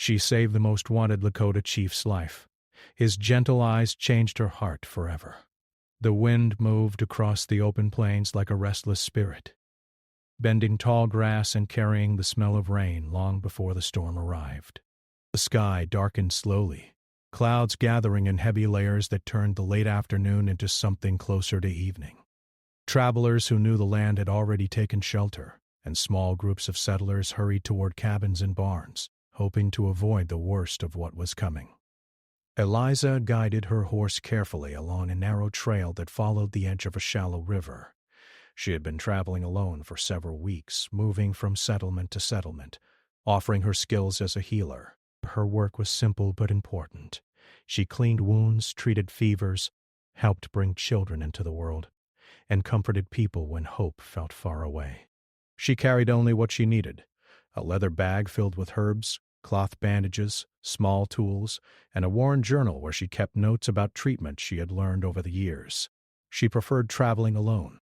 She saved the most wanted Lakota chief's life. His gentle eyes changed her heart forever. The wind moved across the open plains like a restless spirit, bending tall grass and carrying the smell of rain long before the storm arrived. The sky darkened slowly, clouds gathering in heavy layers that turned the late afternoon into something closer to evening. Travelers who knew the land had already taken shelter, and small groups of settlers hurried toward cabins and barns, hoping to avoid the worst of what was coming. Eliza guided her horse carefully along a narrow trail that followed the edge of a shallow river. She had been traveling alone for several weeks, moving from settlement to settlement, offering her skills as a healer. Her work was simple but important. She cleaned wounds, treated fevers, helped bring children into the world, and comforted people when hope felt far away. She carried only what she needed: a leather bag filled with herbs, cloth bandages, small tools, and a worn journal where she kept notes about treatment she had learned over the years. She preferred traveling alone.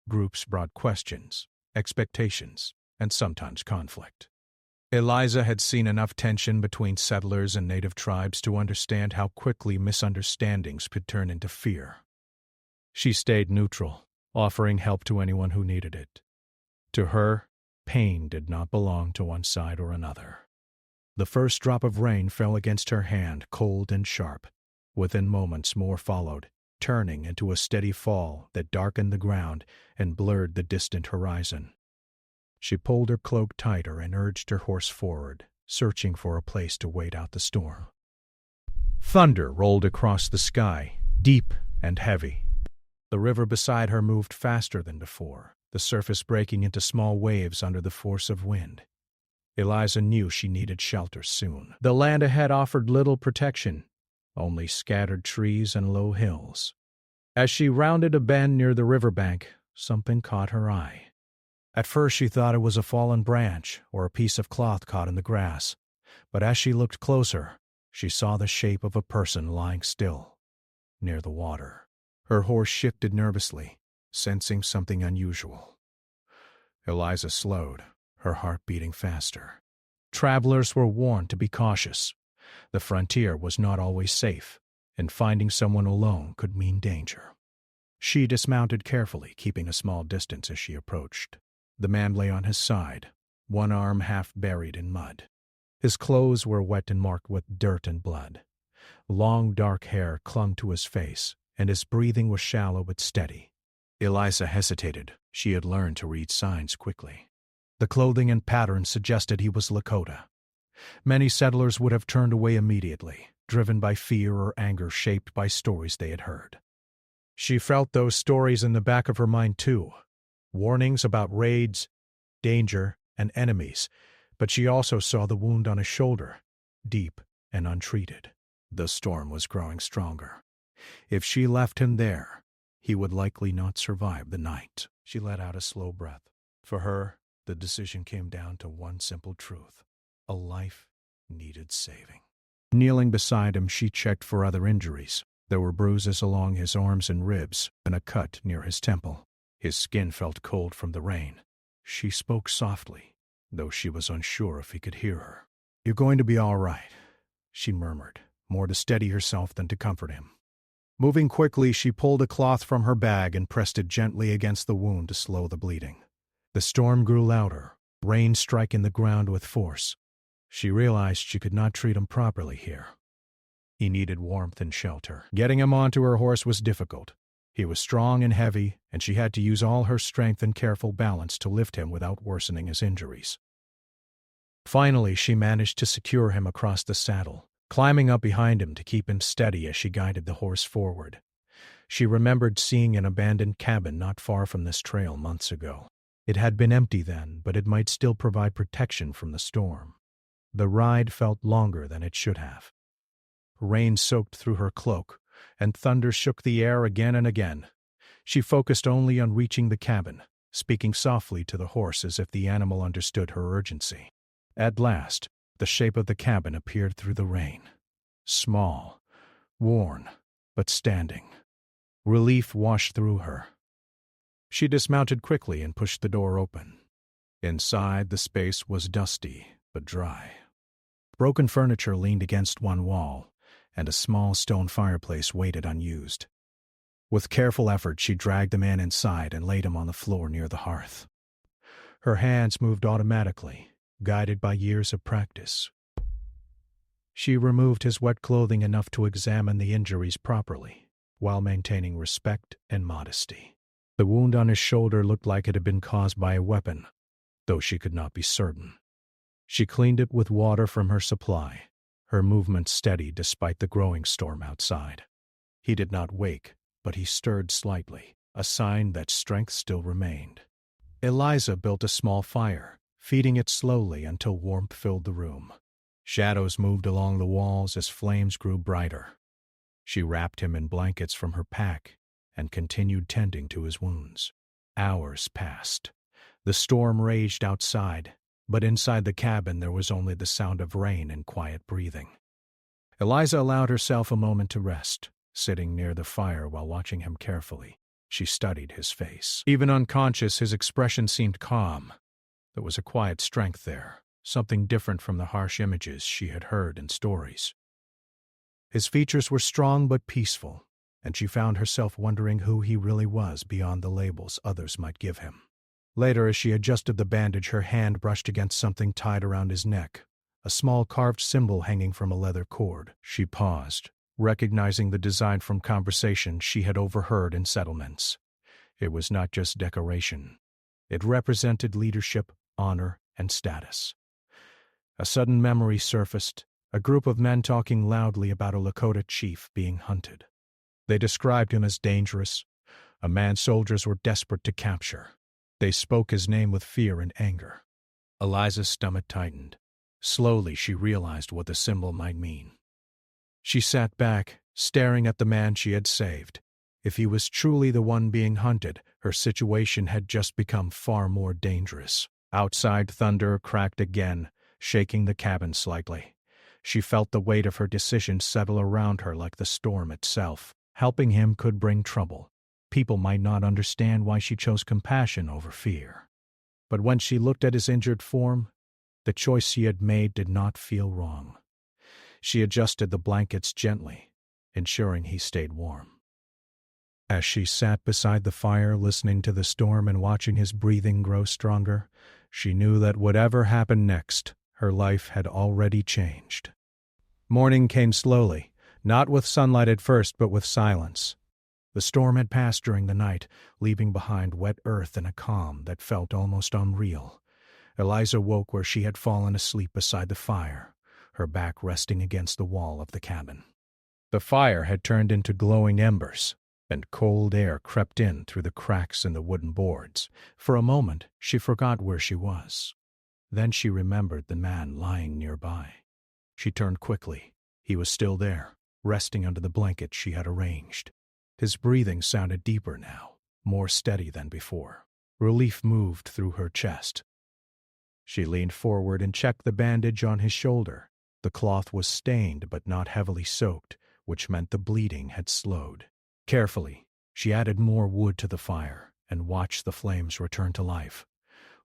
Groups brought questions, expectations, and sometimes conflict. Eliza had seen enough tension between settlers and native tribes to understand how quickly misunderstandings could turn into fear. She stayed neutral, offering help to anyone who needed it. To her, pain did not belong to one side or another. The first drop of rain fell against her hand, cold and sharp. Within moments more followed, turning into a steady fall that darkened the ground and blurred the distant horizon. She pulled her cloak tighter and urged her horse forward, searching for a place to wait out the storm. Thunder rolled across the sky, deep and heavy. The river beside her moved faster than before, the surface breaking into small waves under the force of wind. Eliza knew she needed shelter soon. The land ahead offered little protection, only scattered trees and low hills. As she rounded a bend near the riverbank, something caught her eye. At first she thought it was a fallen branch or a piece of cloth caught in the grass, but as she looked closer, she saw the shape of a person lying still, near the water. Her horse shifted nervously, sensing something unusual. Eliza slowed, her heart beating faster. Travelers were warned to be cautious. The frontier was not always safe, and finding someone alone could mean danger. She dismounted carefully, keeping a small distance as she approached. The man lay on his side, one arm half buried in mud. His clothes were wet and marked with dirt and blood. Long dark hair clung to his face, and his breathing was shallow but steady. Eliza hesitated. She had learned to read signs quickly. The clothing and pattern suggested he was Lakota. Many settlers would have turned away immediately, driven by fear or anger shaped by stories they had heard. She felt those stories in the back of her mind too, warnings about raids, danger, and enemies, but she also saw the wound on his shoulder, deep and untreated. The storm was growing stronger. If she left him there, he would likely not survive the night. She let out a slow breath. For her, the decision came down to one simple truth: a life needed saving. Kneeling beside him, she checked for other injuries. There were bruises along his arms and ribs, and a cut near his temple. His skin felt cold from the rain. She spoke softly, though she was unsure if he could hear her. "You're going to be all right," she murmured, more to steady herself than to comfort him. Moving quickly, she pulled a cloth from her bag and pressed it gently against the wound to slow the bleeding. The storm grew louder, rain striking the ground with force. She realized she could not treat him properly here. He needed warmth and shelter. Getting him onto her horse was difficult. He was strong and heavy, and she had to use all her strength and careful balance to lift him without worsening his injuries. Finally, she managed to secure him across the saddle, climbing up behind him to keep him steady as she guided the horse forward. She remembered seeing an abandoned cabin not far from this trail months ago. It had been empty then, but it might still provide protection from the storm. The ride felt longer than it should have. Rain soaked through her cloak, and thunder shook the air again and again. She focused only on reaching the cabin, speaking softly to the horse as if the animal understood her urgency. At last, the shape of the cabin appeared through the rain. Small, worn, but standing. Relief washed through her. She dismounted quickly and pushed the door open. Inside, the space was dusty but dry. Broken furniture leaned against one wall, and a small stone fireplace waited unused. With careful effort, she dragged the man inside and laid him on the floor near the hearth. Her hands moved automatically, guided by years of practice. She removed his wet clothing enough to examine the injuries properly, while maintaining respect and modesty. The wound on his shoulder looked like it had been caused by a weapon, though she could not be certain. She cleaned it with water from her supply, her movements steady despite the growing storm outside. He did not wake, but he stirred slightly, a sign that strength still remained. Eliza built a small fire, feeding it slowly until warmth filled the room. Shadows moved along the walls as flames grew brighter. She wrapped him in blankets from her pack and continued tending to his wounds. Hours passed. The storm raged outside, but inside the cabin there was only the sound of rain and quiet breathing. Eliza allowed herself a moment to rest, sitting near the fire while watching him carefully. She studied his face. Even unconscious, his expression seemed calm. There was a quiet strength there, something different from the harsh images she had heard in stories. His features were strong but peaceful, and she found herself wondering who he really was beyond the labels others might give him. Later, as she adjusted the bandage, her hand brushed against something tied around his neck, a small carved symbol hanging from a leather cord. She paused, recognizing the design from conversations she had overheard in settlements. It was not just decoration. It represented leadership, honor, and status. A sudden memory surfaced, a group of men talking loudly about a Lakota chief being hunted. They described him as dangerous, a man soldiers were desperate to capture. They spoke his name with fear and anger. Eliza's stomach tightened. Slowly she realized what the symbol might mean. She sat back, staring at the man she had saved. If he was truly the one being hunted, her situation had just become far more dangerous. Outside, thunder cracked again, shaking the cabin slightly. She felt the weight of her decision settle around her like the storm itself. Helping him could bring trouble. People might not understand why she chose compassion over fear. But when she looked at his injured form, the choice she had made did not feel wrong. She adjusted the blankets gently, ensuring he stayed warm. As she sat beside the fire, listening to the storm and watching his breathing grow stronger, she knew that whatever happened next, her life had already changed. Morning came slowly, not with sunlight at first, but with silence. The storm had passed during the night, leaving behind wet earth and a calm that felt almost unreal. Eliza woke where she had fallen asleep beside the fire, her back resting against the wall of the cabin. The fire had turned into glowing embers, and cold air crept in through the cracks in the wooden boards. For a moment, she forgot where she was. Then she remembered the man lying nearby. She turned quickly. He was still there, resting under the blanket she had arranged. His breathing sounded deeper now, more steady than before. Relief moved through her chest. She leaned forward and checked the bandage on his shoulder. The cloth was stained but not heavily soaked, which meant the bleeding had slowed. Carefully, she added more wood to the fire and watched the flames return to life.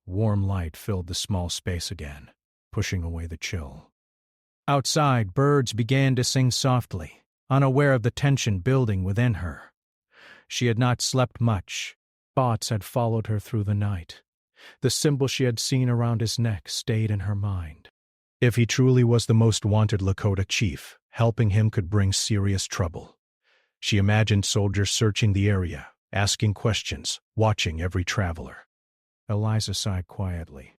Warm light filled the small space again, pushing away the chill. Outside, birds began to sing softly, unaware of the tension building within her. She had not slept much. Thoughts had followed her through the night. The symbol she had seen around his neck stayed in her mind. If he truly was the most wanted Lakota chief, helping him could bring serious trouble. She imagined soldiers searching the area, asking questions, watching every traveler. Eliza sighed quietly.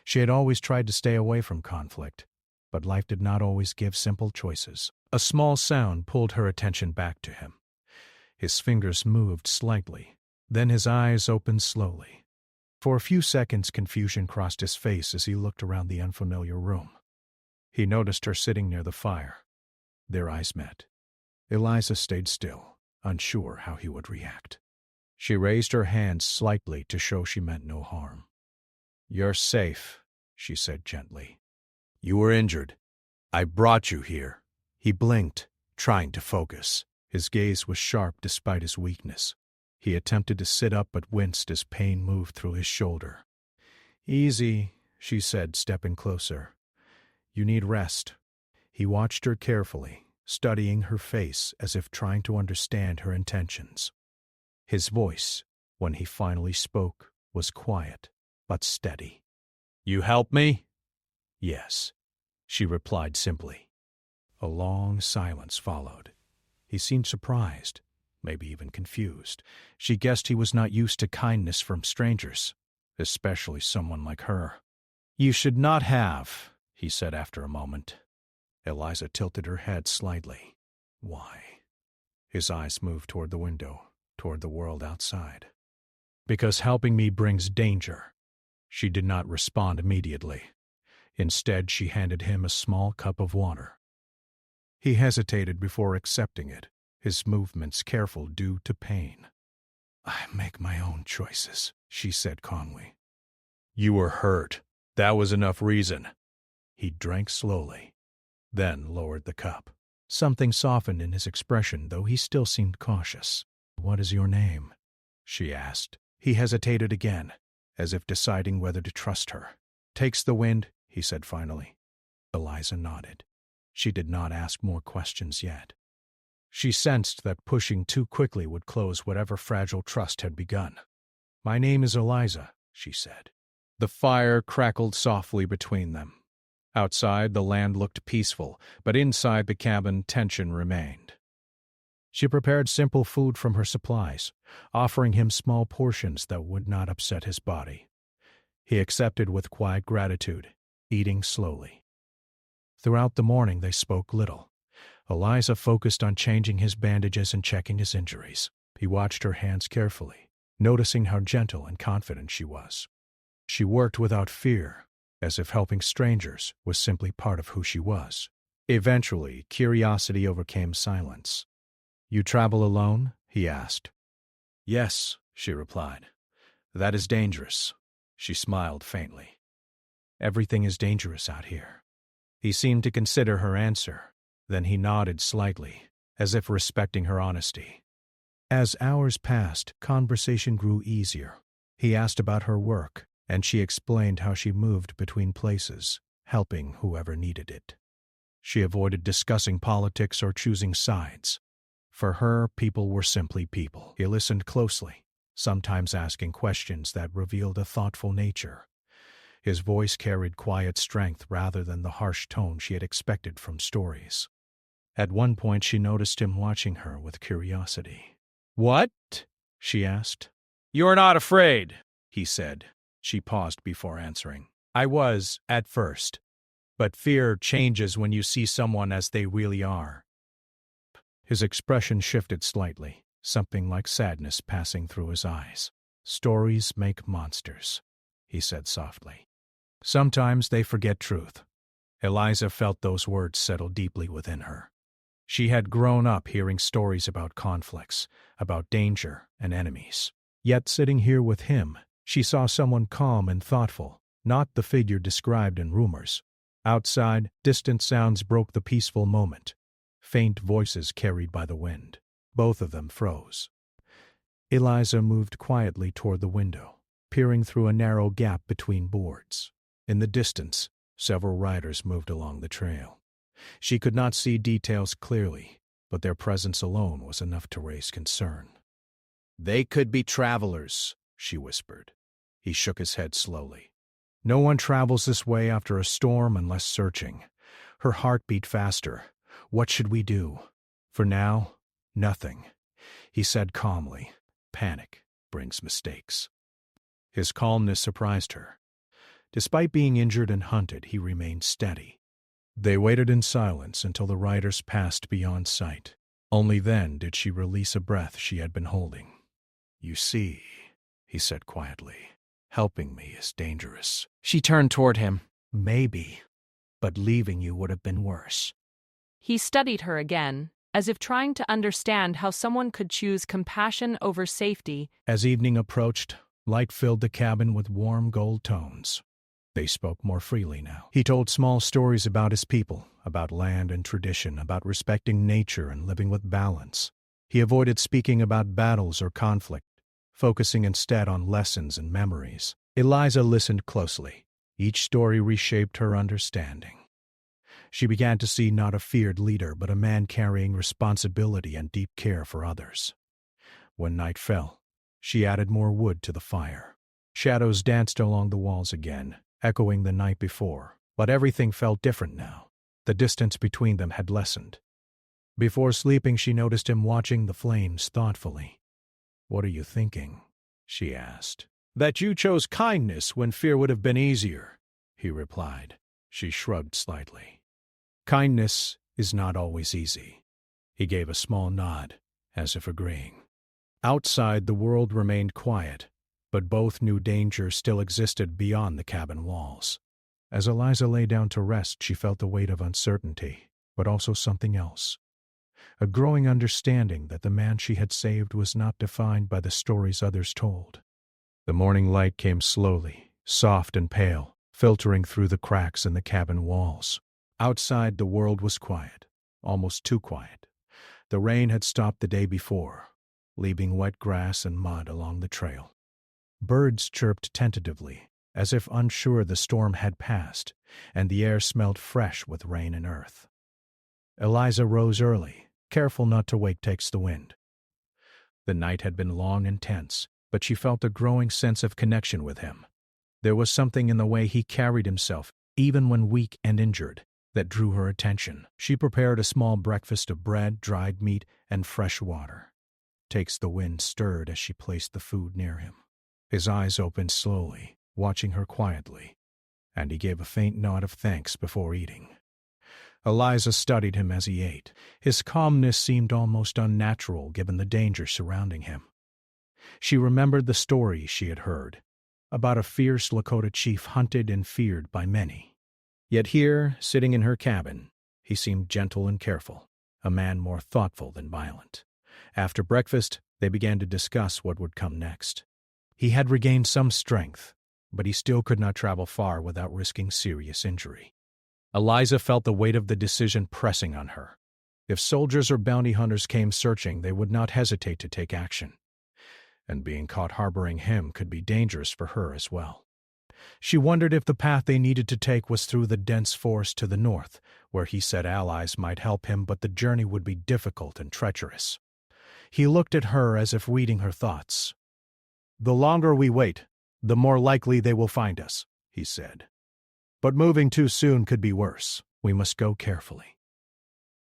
She had always tried to stay away from conflict, but life did not always give simple choices. A small sound pulled her attention back to him. His fingers moved slightly, then his eyes opened slowly. For a few seconds, confusion crossed his face as he looked around the unfamiliar room. He noticed her sitting near the fire. Their eyes met. Eliza stayed still, unsure how he would react. She raised her hands slightly to show she meant no harm. "You're safe," she said gently. "You were injured. I brought you here." He blinked, trying to focus. His gaze was sharp despite his weakness. He attempted to sit up but winced as pain moved through his shoulder. "Easy," she said, stepping closer. You need rest. He watched her carefully, studying her face as if trying to understand her intentions. His voice, when he finally spoke, was quiet but steady. You help me? Yes, she replied simply. A long silence followed. He seemed surprised, maybe even confused. She guessed he was not used to kindness from strangers, especially someone like her. You should not have, he said after a moment. Eliza tilted her head slightly. Why? His eyes moved toward the window, toward the world outside. Because helping me brings danger. She did not respond immediately. Instead, she handed him a small cup of water. He hesitated before accepting it, his movements careful due to pain. I make my own choices, she said calmly. You were hurt. That was enough reason. He drank slowly, then lowered the cup. Something softened in his expression, though he still seemed cautious. What is your name? She asked. He hesitated again, as if deciding whether to trust her. Takes the wind, he said finally. Eliza nodded. She did not ask more questions yet. She sensed that pushing too quickly would close whatever fragile trust had begun. My name is Eliza, she said. The fire crackled softly between them. Outside, the land looked peaceful, but inside the cabin, tension remained. She prepared simple food from her supplies, offering him small portions that would not upset his body. He accepted with quiet gratitude, eating slowly. Throughout the morning, they spoke little. Eliza focused on changing his bandages and checking his injuries. He watched her hands carefully, noticing how gentle and confident she was. She worked without fear, as if helping strangers was simply part of who she was. Eventually, curiosity overcame silence. You travel alone? He asked. Yes, she replied. That is dangerous. She smiled faintly. Everything is dangerous out here. He seemed to consider her answer. Then he nodded slightly, as if respecting her honesty. As hours passed, conversation grew easier. He asked about her work, and she explained how she moved between places, helping whoever needed it. She avoided discussing politics or choosing sides. For her, people were simply people. He listened closely, sometimes asking questions that revealed a thoughtful nature. His voice carried quiet strength rather than the harsh tone she had expected from stories. At one point, she noticed him watching her with curiosity. What? She asked. You're not afraid, he said. She paused before answering. I was, at first. But fear changes when you see someone as they really are. His expression shifted slightly, something like sadness passing through his eyes. Stories make monsters, he said softly. Sometimes they forget truth. Eliza felt those words settle deeply within her. She had grown up hearing stories about conflicts, about danger and enemies. Yet sitting here with him, she saw someone calm and thoughtful, not the figure described in rumors. Outside, distant sounds broke the peaceful moment. Faint voices carried by the wind. Both of them froze. Eliza moved quietly toward the window, peering through a narrow gap between boards. In the distance, several riders moved along the trail. She could not see details clearly, but their presence alone was enough to raise concern. They could be travelers, she whispered. He shook his head slowly. No one travels this way after a storm unless searching. Her heart beat faster. What should we do? For now, nothing, he said calmly. Panic brings mistakes. His calmness surprised her. Despite being injured and hunted, he remained steady. They waited in silence until the riders passed beyond sight. Only then did she release a breath she had been holding. You see, he said quietly, helping me is dangerous. She turned toward him. Maybe, but leaving you would have been worse. He studied her again, as if trying to understand how someone could choose compassion over safety. As evening approached, light filled the cabin with warm gold tones. They spoke more freely now. He told small stories about his people, about land and tradition, about respecting nature and living with balance. He avoided speaking about battles or conflict, focusing instead on lessons and memories. Eliza listened closely. Each story reshaped her understanding. She began to see not a feared leader, but a man carrying responsibility and deep care for others. When night fell, she added more wood to the fire. Shadows danced along the walls again, echoing the night before, but everything felt different now. The distance between them had lessened. Before sleeping, she noticed him watching the flames thoughtfully. "What are you thinking?" she asked. "That you chose kindness when fear would have been easier," he replied. She shrugged slightly. "Kindness is not always easy." He gave a small nod, as if agreeing. Outside, the world remained quiet, but both knew danger still existed beyond the cabin walls. As Eliza lay down to rest, she felt the weight of uncertainty, but also something else. A growing understanding that the man she had saved was not defined by the stories others told. The morning light came slowly, soft and pale, filtering through the cracks in the cabin walls. Outside, the world was quiet, almost too quiet. The rain had stopped the day before, leaving wet grass and mud along the trail. Birds chirped tentatively, as if unsure the storm had passed, and the air smelled fresh with rain and earth. Eliza rose early, careful not to wake Takes the Wind. The night had been long and tense, but she felt a growing sense of connection with him. There was something in the way he carried himself, even when weak and injured, that drew her attention. She prepared a small breakfast of bread, dried meat, and fresh water. Takes the Wind stirred as she placed the food near him. His eyes opened slowly, watching her quietly, and he gave a faint nod of thanks before eating. Eliza studied him as he ate. His calmness seemed almost unnatural given the danger surrounding him. She remembered the stories she had heard, about a fierce Lakota chief hunted and feared by many. Yet here, sitting in her cabin, he seemed gentle and careful, a man more thoughtful than violent. After breakfast, they began to discuss what would come next. He had regained some strength, but he still could not travel far without risking serious injury. Eliza felt the weight of the decision pressing on her. If soldiers or bounty hunters came searching, they would not hesitate to take action. And being caught harboring him could be dangerous for her as well. She wondered if the path they needed to take was through the dense forest to the north, where he said allies might help him, but the journey would be difficult and treacherous. He looked at her as if reading her thoughts. "The longer we wait, the more likely they will find us," he said. "But moving too soon could be worse. We must go carefully."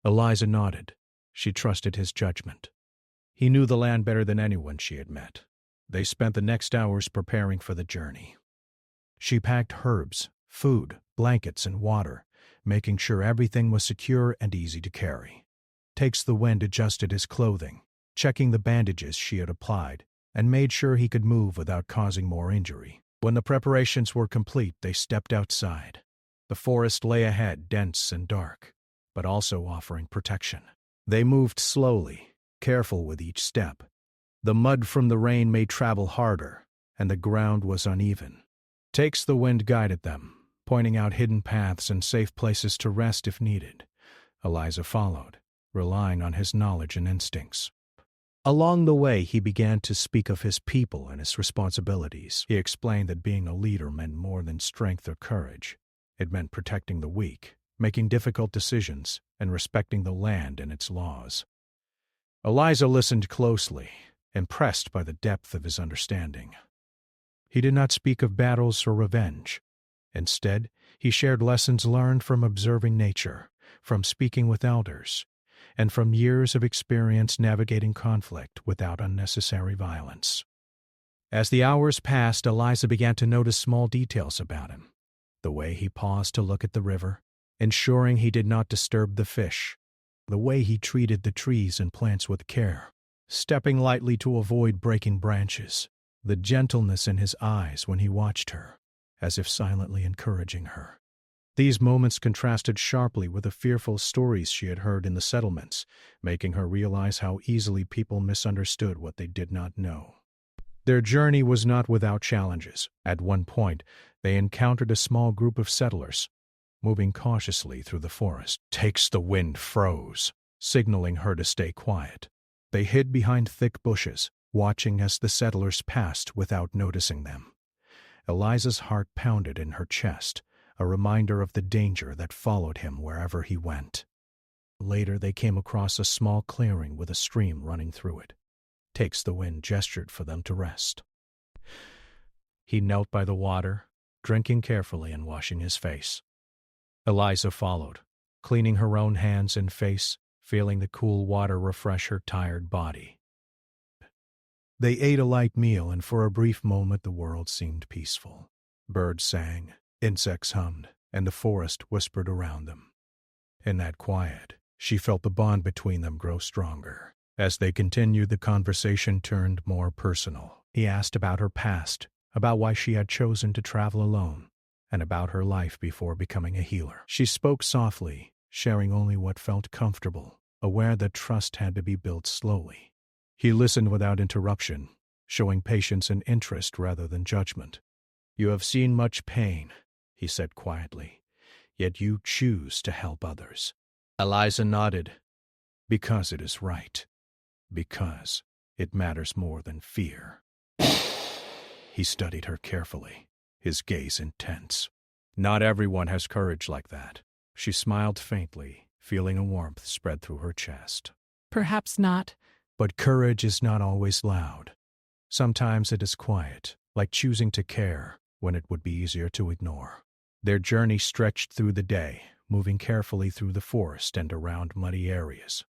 Eliza nodded. She trusted his judgment. He knew the land better than anyone she had met. They spent the next hours preparing for the journey. She packed herbs, food, blankets, and water, making sure everything was secure and easy to carry. Takes the Wind adjusted his clothing, checking the bandages she had applied, and made sure he could move without causing more injury. When the preparations were complete, they stepped outside. The forest lay ahead, dense and dark, but also offering protection. They moved slowly, careful with each step. The mud from the rain made travel harder, and the ground was uneven. Takes the Wind guided them, pointing out hidden paths and safe places to rest if needed. Eliza followed, relying on his knowledge and instincts. Along the way, he began to speak of his people and his responsibilities. He explained that being a leader meant more than strength or courage. It meant protecting the weak, making difficult decisions, and respecting the land and its laws. Eliza listened closely, impressed by the depth of his understanding. He did not speak of battles or revenge. Instead, he shared lessons learned from observing nature, from speaking with elders, and from years of experience navigating conflict without unnecessary violence. As the hours passed, Eliza began to notice small details about him. The way he paused to look at the river, ensuring he did not disturb the fish. The way he treated the trees and plants with care, stepping lightly to avoid breaking branches. The gentleness in his eyes when he watched her, as if silently encouraging her. These moments contrasted sharply with the fearful stories she had heard in the settlements, making her realize how easily people misunderstood what they did not know. Their journey was not without challenges. At one point, they encountered a small group of settlers, moving cautiously through the forest. Takes the Wind froze, signaling her to stay quiet. They hid behind thick bushes, watching as the settlers passed without noticing them. Eliza's heart pounded in her chest, a reminder of the danger that followed him wherever he went. Later they came across a small clearing with a stream running through it. Takes the Wind gestured for them to rest. He knelt by the water, drinking carefully and washing his face. Eliza followed, cleaning her own hands and face, feeling the cool water refresh her tired body. They ate a light meal, and for a brief moment the world seemed peaceful. Birds sang, insects hummed, and the forest whispered around them. In that quiet, she felt the bond between them grow stronger. As they continued, the conversation turned more personal. He asked about her past, about why she had chosen to travel alone, and about her life before becoming a healer. She spoke softly, sharing only what felt comfortable, aware that trust had to be built slowly. He listened without interruption, showing patience and interest rather than judgment. "You have seen much pain," he said quietly, "yet you choose to help others." Eliza nodded. "Because it is right. Because it matters more than fear." He studied her carefully, his gaze intense. "Not everyone has courage like that." She smiled faintly, feeling a warmth spread through her chest. Perhaps not. But courage is not always loud. Sometimes it is quiet, like choosing to care when it would be easier to ignore. Their journey stretched through the day, moving carefully through the forest and around muddy areas.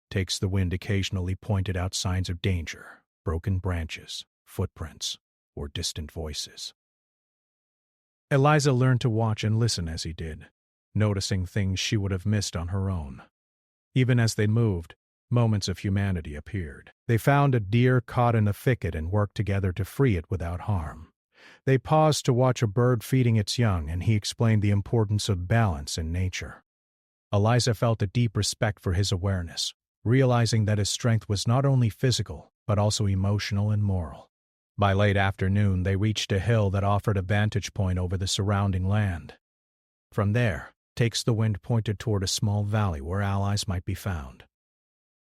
Takes the Wind occasionally pointed out signs of danger, broken branches, footprints, or distant voices. Eliza learned to watch and listen as he did, noticing things she would have missed on her own. Even as they moved, moments of humanity appeared. They found a deer caught in a thicket and worked together to free it without harm. They paused to watch a bird feeding its young, and he explained the importance of balance in nature. Eliza felt a deep respect for his awareness, realizing that his strength was not only physical, but also emotional and moral. By late afternoon, they reached a hill that offered a vantage point over the surrounding land. From there, Takes the Wind pointed toward a small valley where allies might be found.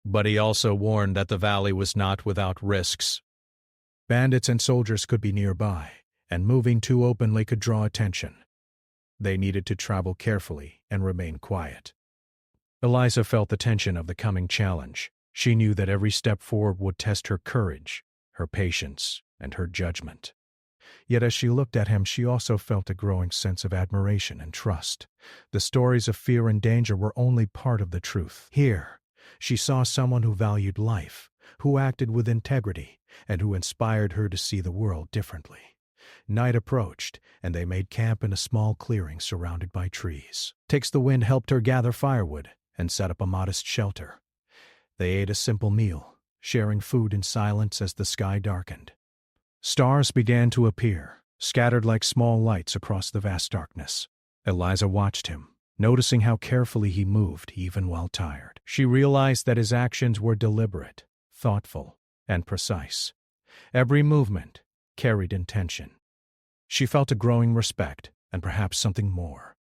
But he also warned that the valley was not without risks. Bandits and soldiers could be nearby, and moving too openly could draw attention. They needed to travel carefully and remain quiet. Eliza felt the tension of the coming challenge. She knew that every step forward would test her courage, her patience, and her judgment. Yet as she looked at him, she also felt a growing sense of admiration and trust. The stories of fear and danger were only part of the truth. Here, she saw someone who valued life, who acted with integrity, and who inspired her to see the world differently. Night approached, and they made camp in a small clearing surrounded by trees. Takes the Wind helped her gather firewood and set up a modest shelter. They ate a simple meal, sharing food in silence as the sky darkened. Stars began to appear, scattered like small lights across the vast darkness. Eliza watched him, noticing how carefully he moved even while tired. She realized that his actions were deliberate, thoughtful, and precise. Every movement carried intention. She felt a growing respect and perhaps something more,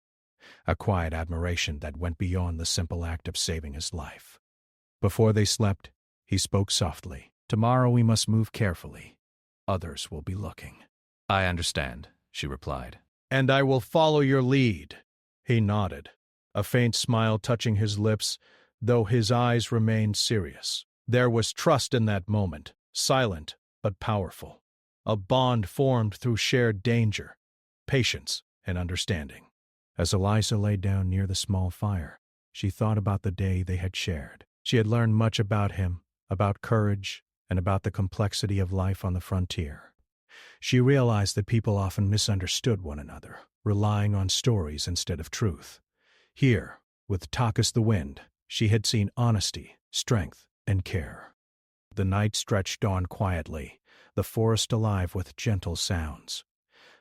a quiet admiration that went beyond the simple act of saving his life. Before they slept, he spoke softly. "Tomorrow we must move carefully. Others will be looking." "I understand," she replied. "And I will follow your lead." He nodded, a faint smile touching his lips, though his eyes remained serious. There was trust in that moment, silent but powerful. A bond formed through shared danger, patience, and understanding. As Eliza lay down near the small fire, she thought about the day they had shared. She had learned much about him, about courage, and about the complexity of life on the frontier. She realized that people often misunderstood one another, relying on stories instead of truth. Here, with Takis the Wind, she had seen honesty, strength, and care. The night stretched on quietly, the forest alive with gentle sounds.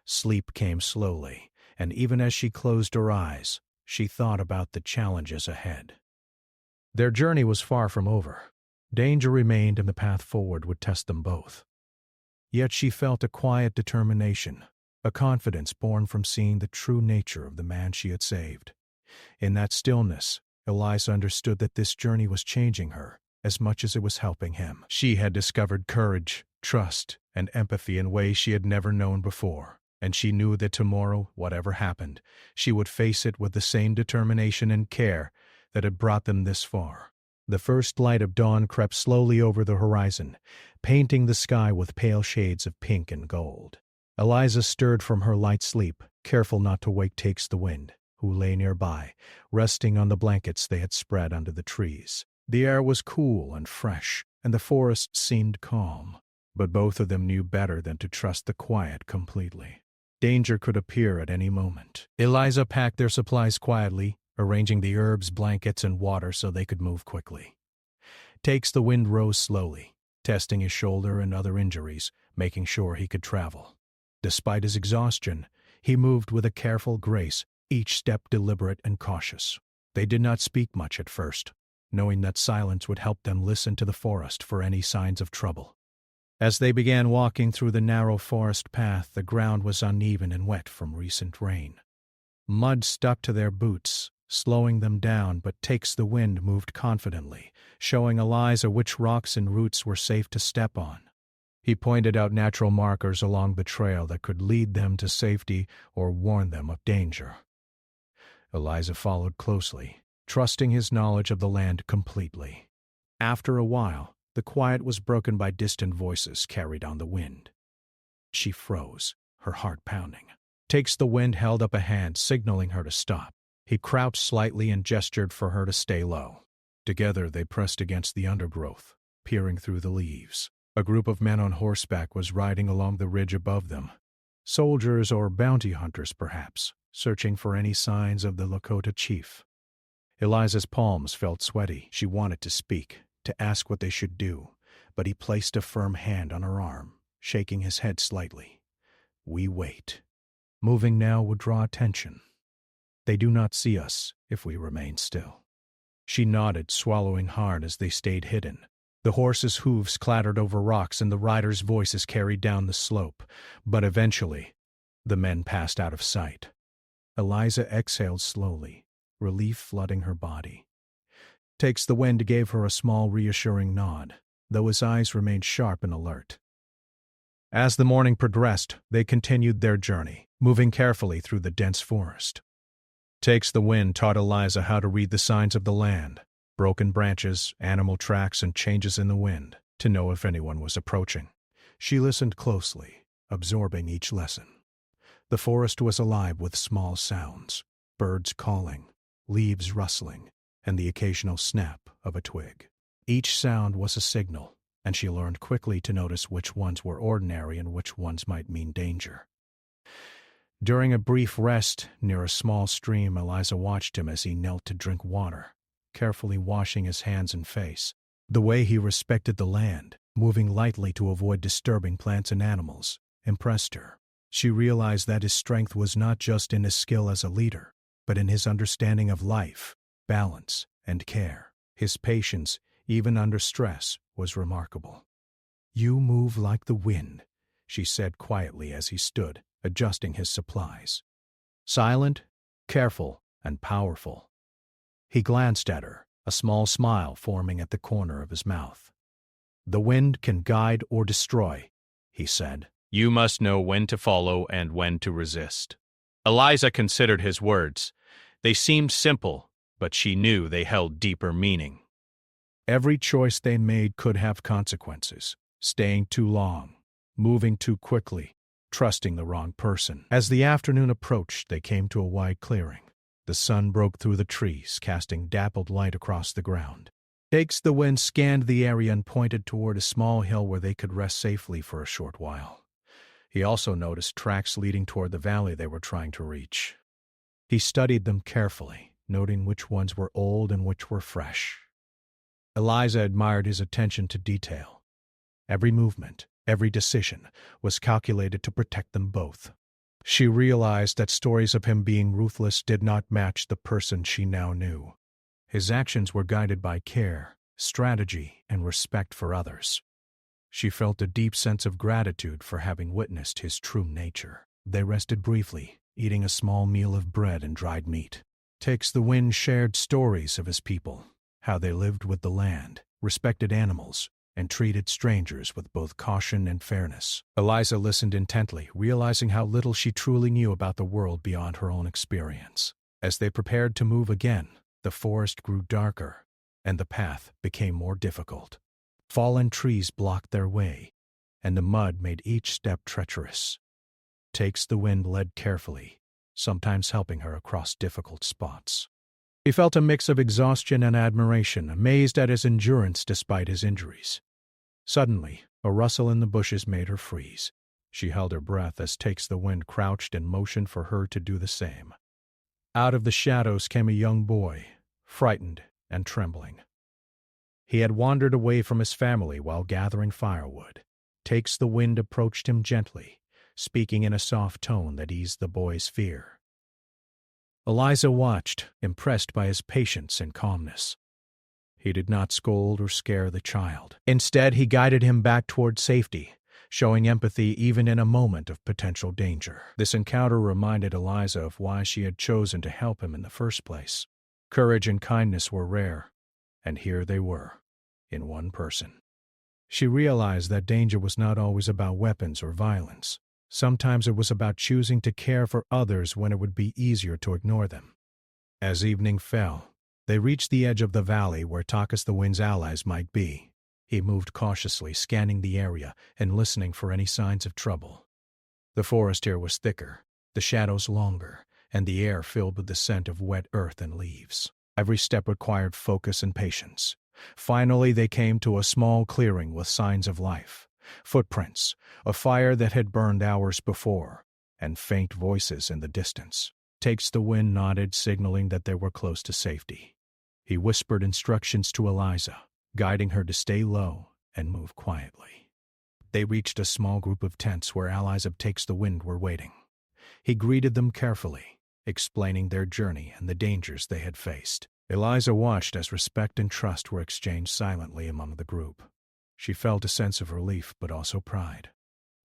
Sleep came slowly, and even as she closed her eyes, she thought about the challenges ahead. Their journey was far from over. Danger remained, and the path forward would test them both. Yet she felt a quiet determination, a confidence born from seeing the true nature of the man she had saved. In that stillness, Eliza understood that this journey was changing her as much as it was helping him. She had discovered courage, trust, and empathy in ways she had never known before. and she knew that tomorrow, whatever happened, she would face it with the same determination and care that had brought them this far. The first light of dawn crept slowly over the horizon, painting the sky with pale shades of pink and gold. Eliza stirred from her light sleep, careful not to wake Takes the Wind, who lay nearby, resting on the blankets they had spread under the trees. The air was cool and fresh, and the forest seemed calm, but both of them knew better than to trust the quiet completely. Danger could appear at any moment. Eliza packed their supplies quietly, arranging the herbs, blankets, and water so they could move quickly. Takes the Wind rose slowly, testing his shoulder and other injuries, making sure he could travel. Despite his exhaustion, he moved with a careful grace, each step deliberate and cautious. They did not speak much at first, knowing that silence would help them listen to the forest for any signs of trouble. As they began walking through the narrow forest path, the ground was uneven and wet from recent rain. Mud stuck to their boots, slowing them down, but Takes the Wind moved confidently, showing Eliza which rocks and roots were safe to step on. He pointed out natural markers along the trail that could lead them to safety or warn them of danger. Eliza followed closely, trusting his knowledge of the land completely. After a while, the quiet was broken by distant voices carried on the wind. She froze, her heart pounding. Takes the Wind held up a hand, signaling her to stop. He crouched slightly and gestured for her to stay low. Together they pressed against the undergrowth, peering through the leaves. A group of men on horseback was riding along the ridge above them. Soldiers or bounty hunters, perhaps, searching for any signs of the Lakota chief. Eliza's palms felt sweaty. She wanted to speak, to ask what they should do, but he placed a firm hand on her arm, shaking his head slightly. We wait. Moving now would draw attention. They do not see us if we remain still. She nodded, swallowing hard as they stayed hidden. The horses' hooves clattered over rocks and the riders' voices carried down the slope, but eventually the men passed out of sight. Eliza exhaled slowly, relief flooding her body. Takes the Wind gave her a small, reassuring nod, though his eyes remained sharp and alert. As the morning progressed, they continued their journey, moving carefully through the dense forest. Takes the Wind taught Eliza how to read the signs of the land, broken branches, animal tracks, and changes in the wind, to know if anyone was approaching. She listened closely, absorbing each lesson. The forest was alive with small sounds, birds calling, leaves rustling, and the occasional snap of a twig. Each sound was a signal, and she learned quickly to notice which ones were ordinary and which ones might mean danger. During a brief rest near a small stream, Eliza watched him as he knelt to drink water, carefully washing his hands and face. The way he respected the land, moving lightly to avoid disturbing plants and animals, impressed her. She realized that his strength was not just in his skill as a leader, but in his understanding of life, balance, and care. His patience, even under stress, was remarkable. "You move like the wind," she said quietly as he stood, adjusting his supplies. Silent, careful, and powerful. He glanced at her, a small smile forming at the corner of his mouth. "The wind can guide or destroy," he said. "You must know when to follow and when to resist." Eliza considered his words. They seemed simple, but she knew they held deeper meaning. Every choice they made could have consequences. Staying too long, moving too quickly, trusting the wrong person. As the afternoon approached, they came to a wide clearing. The sun broke through the trees, casting dappled light across the ground. Takes the Wind scanned the area and pointed toward a small hill where they could rest safely for a short while. He also noticed tracks leading toward the valley they were trying to reach. He studied them carefully, noting which ones were old and which were fresh. Eliza admired his attention to detail. Every movement, every decision, was calculated to protect them both. She realized that stories of him being ruthless did not match the person she now knew. His actions were guided by care, strategy, and respect for others. She felt a deep sense of gratitude for having witnessed his true nature. They rested briefly, eating a small meal of bread and dried meat. Takes the Wind shared stories of his people, how they lived with the land, respected animals, and treated strangers with both caution and fairness. Eliza listened intently, realizing how little she truly knew about the world beyond her own experience. As they prepared to move again, the forest grew darker, and the path became more difficult. Fallen trees blocked their way, and the mud made each step treacherous. Takes the Wind led carefully, sometimes helping her across difficult spots. He felt a mix of exhaustion and admiration, amazed at his endurance despite his injuries. Suddenly, a rustle in the bushes made her freeze. She held her breath as Takes the Wind crouched and motioned for her to do the same. Out of the shadows came a young boy, frightened and trembling. He had wandered away from his family while gathering firewood. Takes the Wind approached him gently, speaking in a soft tone that eased the boy's fear. Eliza watched, impressed by his patience and calmness. He did not scold or scare the child. Instead, he guided him back toward safety, showing empathy even in a moment of potential danger. This encounter reminded Eliza of why she had chosen to help him in the first place. Courage and kindness were rare, and here they were, in one person. She realized that danger was not always about weapons or violence. Sometimes it was about choosing to care for others when it would be easier to ignore them. As evening fell, they reached the edge of the valley where Takis the Wind's allies might be. He moved cautiously, scanning the area and listening for any signs of trouble. The forest here was thicker, the shadows longer, and the air filled with the scent of wet earth and leaves. Every step required focus and patience. Finally, they came to a small clearing with signs of life. Footprints, a fire that had burned hours before, and faint voices in the distance. Takes the Wind nodded, signaling that they were close to safety. He whispered instructions to Eliza, guiding her to stay low and move quietly. They reached a small group of tents where allies of Takes the Wind were waiting. He greeted them carefully, explaining their journey and the dangers they had faced. Eliza watched as respect and trust were exchanged silently among the group. She felt a sense of relief but also pride.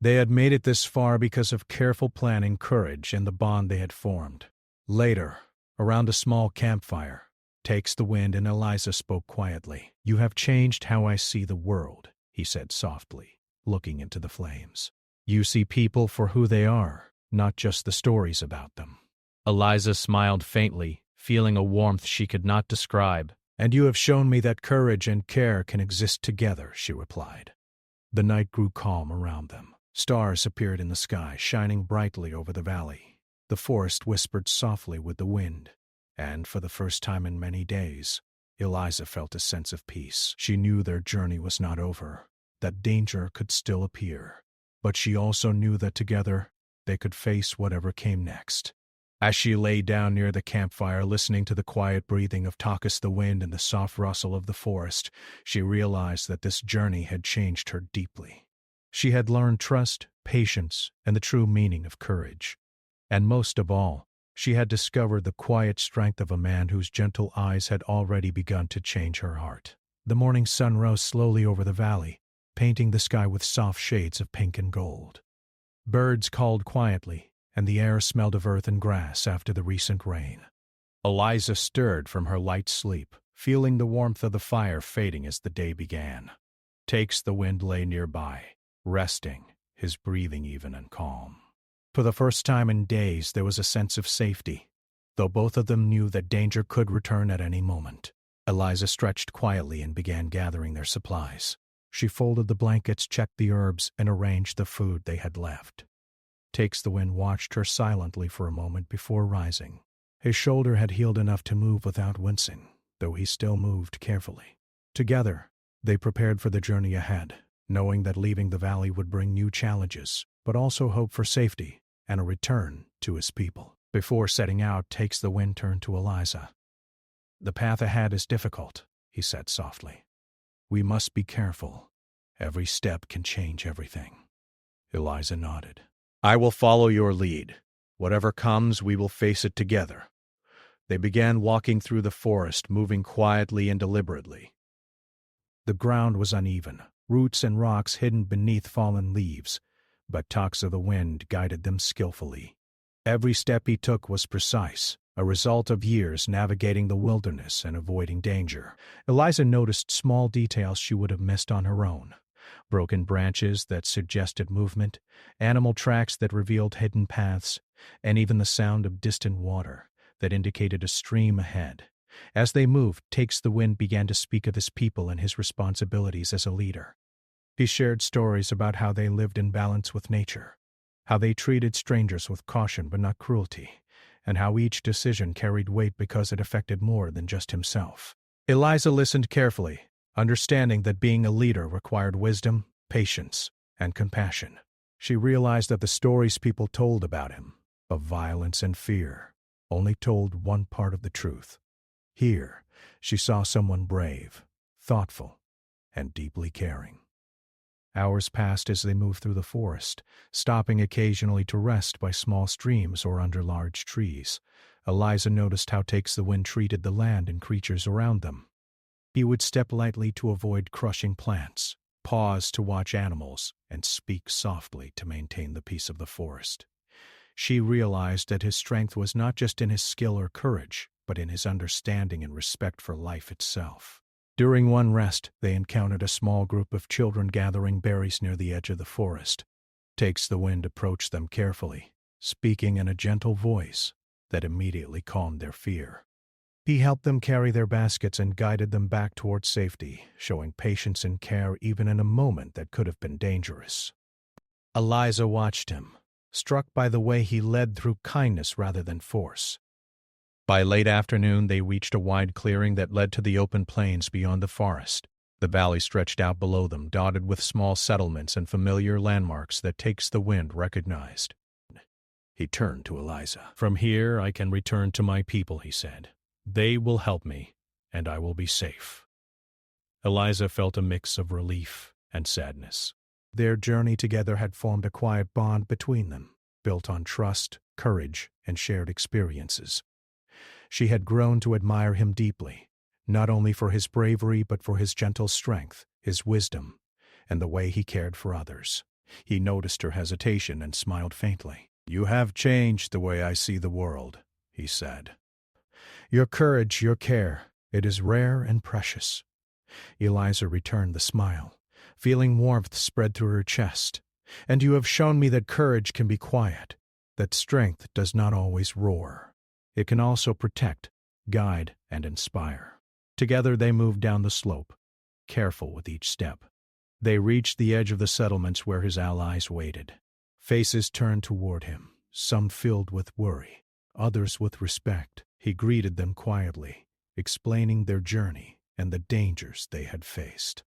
They had made it this far because of careful planning, courage, and the bond they had formed. Later, around a small campfire, Takes the Wind and Eliza spoke quietly. "You have changed how I see the world," he said softly, looking into the flames. "You see people for who they are, not just the stories about them." Eliza smiled faintly, feeling a warmth she could not describe. "And you have shown me that courage and care can exist together," she replied. The night grew calm around them. Stars appeared in the sky, shining brightly over the valley. The forest whispered softly with the wind, and for the first time in many days, Eliza felt a sense of peace. She knew their journey was not over, that danger could still appear, but she also knew that together they could face whatever came next. As she lay down near the campfire, listening to the quiet breathing of Takis the Wind and the soft rustle of the forest, she realized that this journey had changed her deeply. She had learned trust, patience, and the true meaning of courage. And most of all, she had discovered the quiet strength of a man whose gentle eyes had already begun to change her heart. The morning sun rose slowly over the valley, painting the sky with soft shades of pink and gold. Birds called quietly, and the air smelled of earth and grass after the recent rain. Eliza stirred from her light sleep, feeling the warmth of the fire fading as the day began. Takes the Wind lay nearby, resting, his breathing even and calm. For the first time in days, there was a sense of safety, though both of them knew that danger could return at any moment. Eliza stretched quietly and began gathering their supplies. She folded the blankets, checked the herbs, and arranged the food they had left. Takes the Wind watched her silently for a moment before rising. His shoulder had healed enough to move without wincing, though he still moved carefully. Together, they prepared for the journey ahead, knowing that leaving the valley would bring new challenges, but also hope for safety and a return to his people. Before setting out, Takes the Wind turned to Eliza. "The path ahead is difficult," he said softly. "We must be careful. Every step can change everything." Eliza nodded. "I will follow your lead. Whatever comes, we will face it together." They began walking through the forest, moving quietly and deliberately. The ground was uneven, roots and rocks hidden beneath fallen leaves, but Takis the Wind guided them skillfully. Every step he took was precise, a result of years navigating the wilderness and avoiding danger. Eliza noticed small details she would have missed on her own. Broken branches that suggested movement, animal tracks that revealed hidden paths, and even the sound of distant water that indicated a stream ahead. As they moved, Takes the Wind began to speak of his people and his responsibilities as a leader. He shared stories about how they lived in balance with nature, how they treated strangers with caution but not cruelty, and how each decision carried weight because it affected more than just himself. Eliza listened carefully, understanding that being a leader required wisdom, patience, and compassion. She realized that the stories people told about him, of violence and fear, only told one part of the truth. Here, she saw someone brave, thoughtful, and deeply caring. Hours passed as they moved through the forest, stopping occasionally to rest by small streams or under large trees. Eliza noticed how Takes the Wind treated the land and creatures around them. He would step lightly to avoid crushing plants, pause to watch animals, and speak softly to maintain the peace of the forest. She realized that his strength was not just in his skill or courage, but in his understanding and respect for life itself. During one rest, they encountered a small group of children gathering berries near the edge of the forest. Takes the Wind approached them carefully, speaking in a gentle voice that immediately calmed their fear. He helped them carry their baskets and guided them back towards safety, showing patience and care even in a moment that could have been dangerous. Eliza watched him, struck by the way he led through kindness rather than force. By late afternoon, they reached a wide clearing that led to the open plains beyond the forest. The valley stretched out below them, dotted with small settlements and familiar landmarks that Takes the Wind recognized. He turned to Eliza. "From here I can return to my people," he said. "They will help me, and I will be safe." Eliza felt a mix of relief and sadness. Their journey together had formed a quiet bond between them, built on trust, courage, and shared experiences. She had grown to admire him deeply, not only for his bravery but for his gentle strength, his wisdom, and the way he cared for others. He noticed her hesitation and smiled faintly. "You have changed the way I see the world," he said. "Your courage, your care, it is rare and precious." Eliza returned the smile, feeling warmth spread through her chest. "And you have shown me that courage can be quiet, that strength does not always roar. It can also protect, guide, and inspire." Together they moved down the slope, careful with each step. They reached the edge of the settlements where his allies waited. Faces turned toward him, some filled with worry, others with respect. He greeted them quietly, explaining their journey and the dangers they had faced.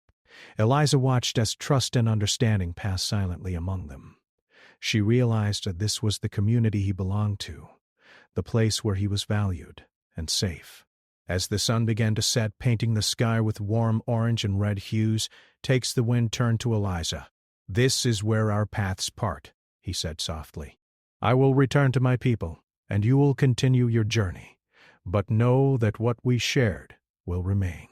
Eliza watched as trust and understanding passed silently among them. She realized that this was the community he belonged to, the place where he was valued and safe. As the sun began to set, painting the sky with warm orange and red hues, Takes the Wind turned to Eliza. "This is where our paths part," he said softly. "I will return to my people, and you will continue your journey, but know that what we shared will remain."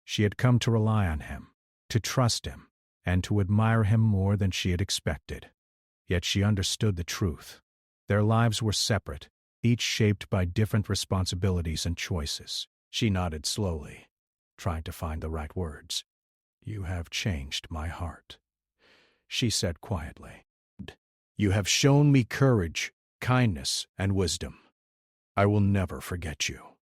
She had come to rely on him, to trust him, and to admire him more than she had expected. Yet she understood the truth. Their lives were separate, each shaped by different responsibilities and choices. She nodded slowly, trying to find the right words. "You have changed my heart," she said quietly. "You have shown me courage, kindness, and wisdom. I will never forget you."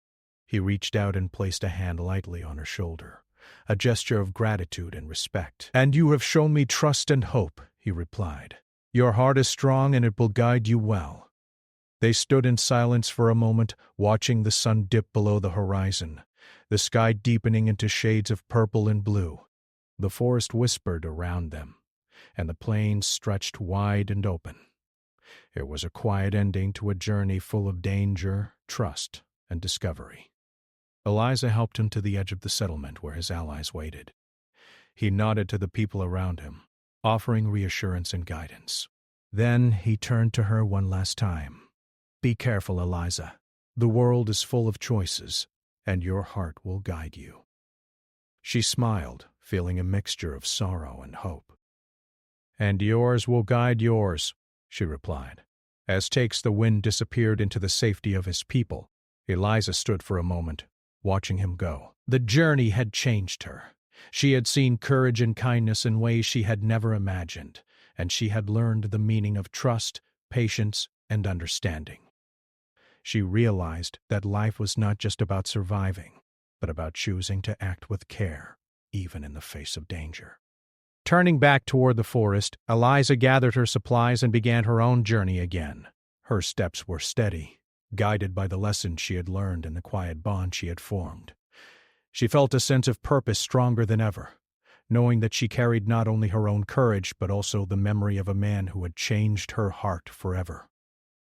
He reached out and placed a hand lightly on her shoulder, a gesture of gratitude and respect. "And you have shown me trust and hope," he replied. "Your heart is strong and it will guide you well." They stood in silence for a moment, watching the sun dip below the horizon, the sky deepening into shades of purple and blue. The forest whispered around them, and the plains stretched wide and open. It was a quiet ending to a journey full of danger, trust, and discovery. Eliza helped him to the edge of the settlement where his allies waited. He nodded to the people around him, offering reassurance and guidance. Then he turned to her one last time. "Be careful, Eliza. The world is full of choices, and your heart will guide you." She smiled, feeling a mixture of sorrow and hope. "And yours will guide yours," she replied. As Takes the Wind disappeared into the safety of his people, Eliza stood for a moment, watching him go. The journey had changed her. She had seen courage and kindness in ways she had never imagined, and she had learned the meaning of trust, patience, and understanding. She realized that life was not just about surviving, but about choosing to act with care, even in the face of danger. Turning back toward the forest, Eliza gathered her supplies and began her own journey again. Her steps were steady, guided by the lessons she had learned and the quiet bond she had formed. She felt a sense of purpose stronger than ever, knowing that she carried not only her own courage but also the memory of a man who had changed her heart forever.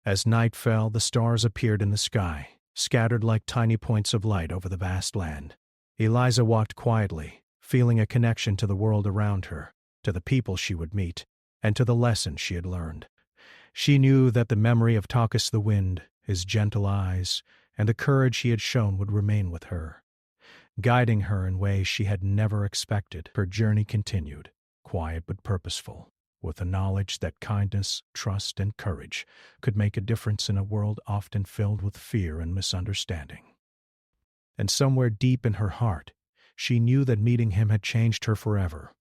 As night fell, the stars appeared in the sky, scattered like tiny points of light over the vast land. Eliza walked quietly, feeling a connection to the world around her, to the people she would meet, and to the lessons she had learned. She knew that the memory of Takis the Wind, his gentle eyes, and the courage he had shown would remain with her, guiding her in ways she had never expected. Her journey continued, quiet but purposeful, with the knowledge that kindness, trust, and courage could make a difference in a world often filled with fear and misunderstanding. And somewhere deep in her heart, she knew that meeting him had changed her forever,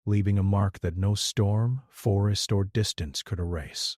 leaving a mark that no storm, forest, or distance could erase.